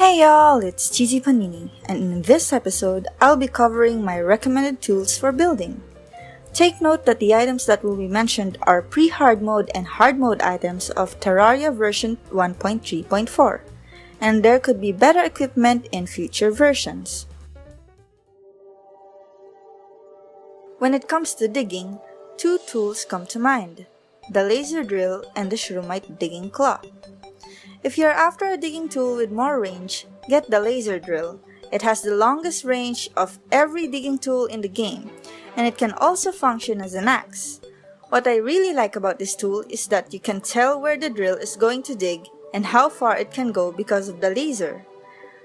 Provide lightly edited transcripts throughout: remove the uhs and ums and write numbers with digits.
Hey y'all, it's CheesyPaninie, and in this episode, I'll be covering my recommended tools for building. Take note that the items that will be mentioned are pre-hard mode and hard mode items of Terraria version 1.3.4, and there could be better equipment in future versions. When it comes to digging, two tools come to mind, the laser drill and the shroomite digging claw. If you're after a digging tool with more range, get the laser drill. It has the longest range of every digging tool in the game, and it can also function as an axe. What I really like about this tool is that you can tell where the drill is going to dig and how far it can go because of the laser.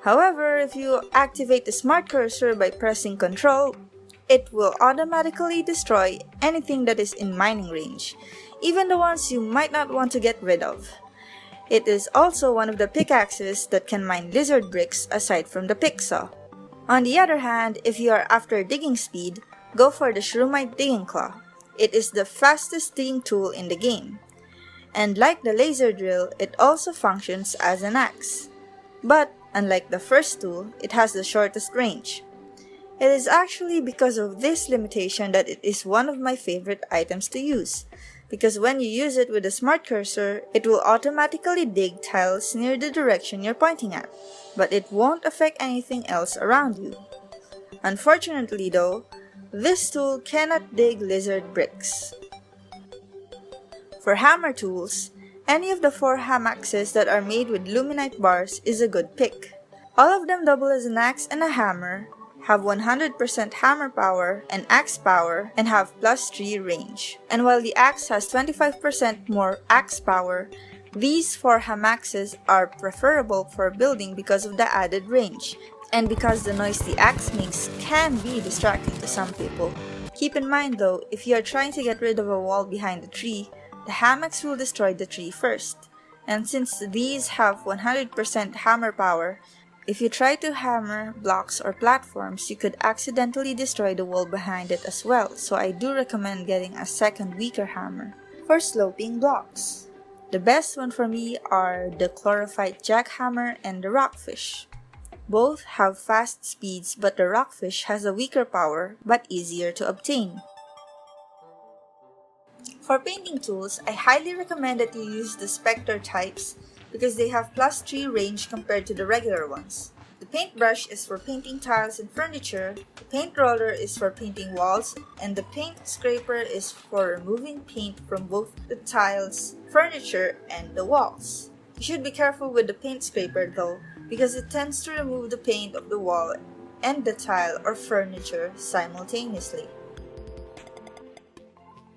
However, if you activate the smart cursor by pressing Ctrl, it will automatically destroy anything that is in mining range, even the ones you might not want to get rid of. It is also one of the pickaxes that can mine lizard bricks aside from the pick saw. On the other hand, if you are after digging speed, go for the shroomite digging claw. It is the fastest digging tool in the game. And like the laser drill, it also functions as an axe. But, unlike the first tool, it has the shortest range. It is actually because of this limitation that it is one of my favorite items to use, because when you use it with a smart cursor, it will automatically dig tiles near the direction you're pointing at, but it won't affect anything else around you. Unfortunately though, this tool cannot dig lizard bricks. For hammer tools, any of the 4 hamaxes that are made with luminite bars is a good pick. All of them double as an axe and a hammer, have 100% hammer power and axe power, and have +3 range. And while the axe has 25% more axe power, these 4 hamaxes are preferable for building because of the added range, and because the noise the axe makes can be distracting to some people. Keep in mind though, if you are trying to get rid of a wall behind the tree, the hamax will destroy the tree first. And since these have 100% hammer power, if you try to hammer blocks or platforms, you could accidentally destroy the wall behind it as well, so I do recommend getting a second weaker hammer. For sloping blocks, the best one for me are the chlorophyte jackhammer and the rockfish. Both have fast speeds, but the rockfish has a weaker power but easier to obtain. For painting tools, I highly recommend that you use the Spectre types because they have +3 range compared to the regular ones. The paintbrush is for painting tiles and furniture, the paint roller is for painting walls, and the paint scraper is for removing paint from both the tiles, furniture, and the walls. You should be careful with the paint scraper though, because it tends to remove the paint of the wall and the tile or furniture simultaneously.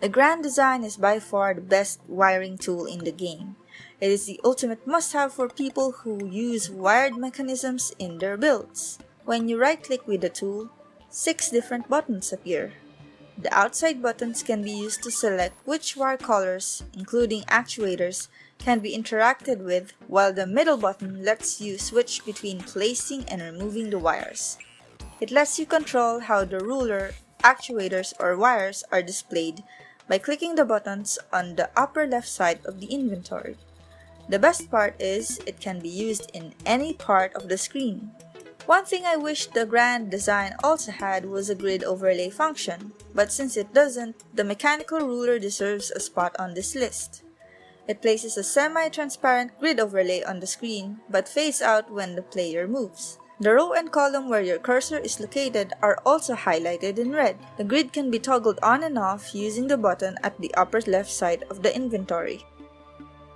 The Grand Design is by far the best wiring tool in the game. It is the ultimate must-have for people who use wired mechanisms in their builds. When you right-click with the tool, 6 different buttons appear. The outside buttons can be used to select which wire colors, including actuators, can be interacted with, while the middle button lets you switch between placing and removing the wires. It lets you control how the ruler, actuators, or wires are displayed by clicking the buttons on the upper left side of the inventory. The best part is, it can be used in any part of the screen. One thing I wish the Grand Design also had was a grid overlay function, but since it doesn't, the mechanical ruler deserves a spot on this list. It places a semi-transparent grid overlay on the screen, but fades out when the player moves. The row and column where your cursor is located are also highlighted in red. The grid can be toggled on and off using the button at the upper left side of the inventory.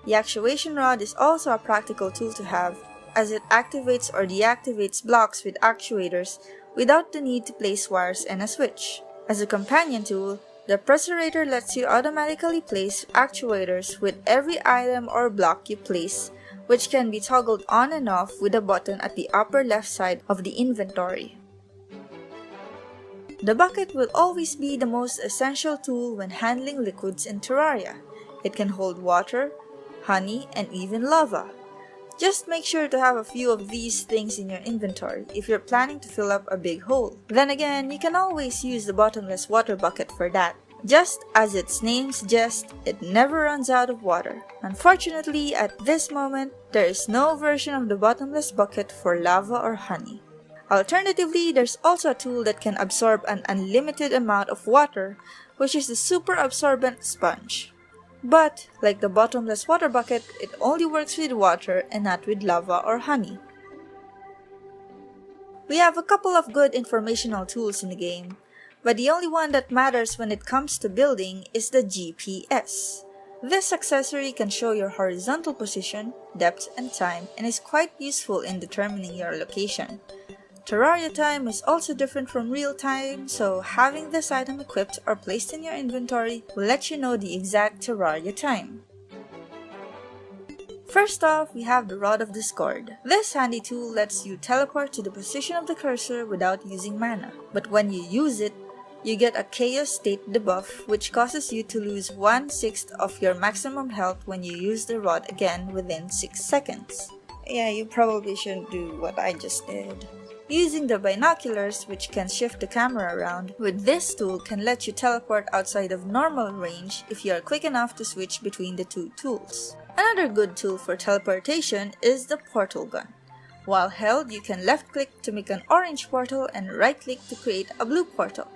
The actuation rod is also a practical tool to have, as it activates or deactivates blocks with actuators without the need to place wires and a switch. As a companion tool, the pressurator lets you automatically place actuators with every item or block you place, which can be toggled on and off with a button at the upper left side of the inventory. The bucket will always be the most essential tool when handling liquids in Terraria. It can hold water, honey, and even lava. Just make sure to have a few of these things in your inventory if you're planning to fill up a big hole. Then again, you can always use the bottomless water bucket for that. Just as its name suggests, it never runs out of water. Unfortunately, at this moment, there is no version of the bottomless bucket for lava or honey. Alternatively, there's also a tool that can absorb an unlimited amount of water, which is the super absorbent sponge. But, like the bottomless water bucket, it only works with water and not with lava or honey. We have a couple of good informational tools in the game, but the only one that matters when it comes to building is the GPS. This accessory can show your horizontal position, depth, and time, and is quite useful in determining your location. Terraria time is also different from real time, so having this item equipped or placed in your inventory will let you know the exact Terraria time. First off, we have the Rod of Discord. This handy tool lets you teleport to the position of the cursor without using mana, but when you use it, you get a Chaos State debuff which causes you to lose 1/6 of your maximum health when you use the rod again within 6 seconds. Yeah, you probably shouldn't do what I just did. Using the binoculars, which can shift the camera around, with this tool can let you teleport outside of normal range if you are quick enough to switch between the two tools. Another good tool for teleportation is the portal gun. While held, you can left click to make an orange portal and right click to create a blue portal.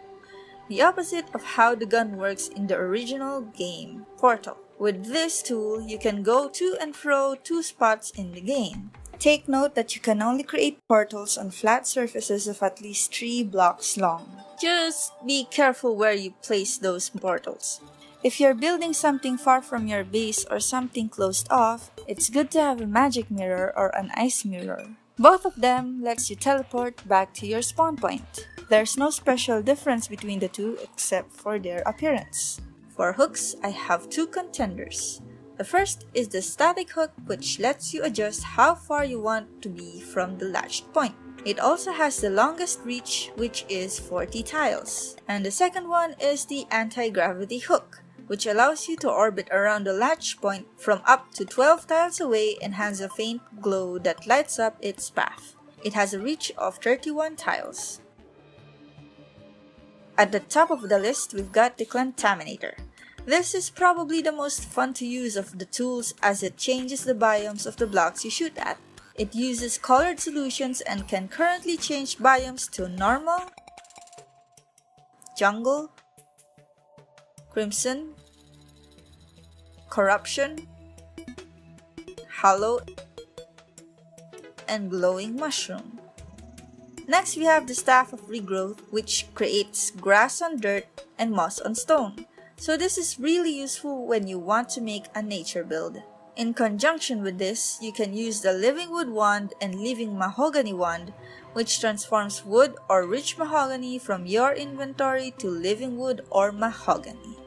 The opposite of how the gun works in the original game, Portal. With this tool, you can go to and fro 2 spots in the game. Take note that you can only create portals on flat surfaces of at least 3 blocks long. Just be careful where you place those portals. If you're building something far from your base or something closed off, it's good to have a magic mirror or an ice mirror. Both of them lets you teleport back to your spawn point. There's no special difference between the two except for their appearance. For hooks, I have 2 contenders. The first is the static hook, which lets you adjust how far you want to be from the latched point. It also has the longest reach, which is 40 tiles. And the second one is the anti-gravity hook, which allows you to orbit around the latch point from up to 12 tiles away and has a faint glow that lights up its path. It has a reach of 31 tiles. At the top of the list, we've got the Contaminator. This is probably the most fun to use of the tools as it changes the biomes of the blocks you shoot at. It uses colored solutions and can currently change biomes to normal, jungle, crimson, corruption, hollow, and glowing mushroom. Next, we have the Staff of Regrowth, which creates grass on dirt and moss on stone. So this is really useful when you want to make a nature build. In conjunction with this, you can use the Living Wood Wand and Living Mahogany Wand, which transforms wood or rich mahogany from your inventory to living wood or mahogany.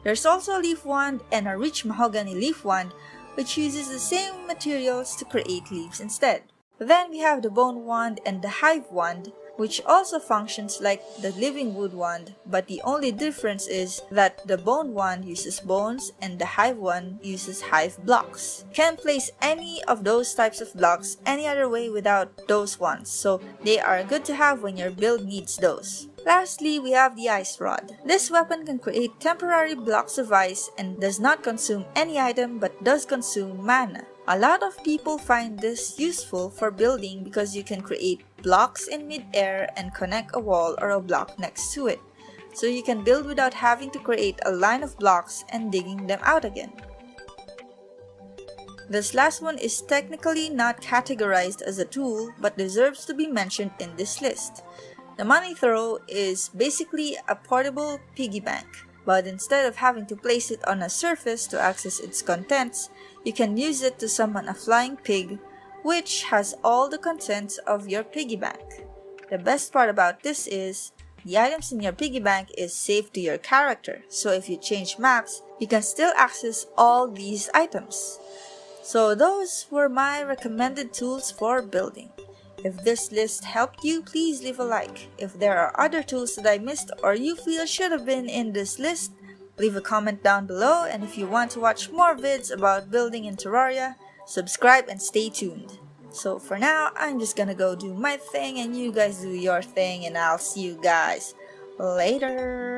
There's also a Leaf Wand and a rich mahogany leaf wand, which uses the same materials to create leaves instead. Then we have the Bone Wand and the Hive Wand, which also functions like the Living Wood Wand, but the only difference is that the Bone Wand uses bones and the Hive Wand uses hive blocks. Can't place any of those types of blocks any other way without those ones, so they are good to have when your build needs those. Lastly, we have the Ice Rod. This weapon can create temporary blocks of ice and does not consume any item but does consume mana. A lot of people find this useful for building because you can create blocks in mid-air and connect a wall or a block next to it, so you can build without having to create a line of blocks and digging them out again. This last one is technically not categorized as a tool but deserves to be mentioned in this list. The Money Throw is basically a portable piggy bank, but instead of having to place it on a surface to access its contents, you can use it to summon a flying pig, which has all the contents of your piggy bank. The best part about this is, the items in your piggy bank is saved to your character, so if you change maps, you can still access all these items. So those were my recommended tools for building. If this list helped you, please leave a like. If there are other tools that I missed or you feel should have been in this list, leave a comment down below, and if you want to watch more vids about building in Terraria, subscribe and stay tuned. So for now, I'm just gonna go do my thing and you guys do your thing, and I'll see you guys later.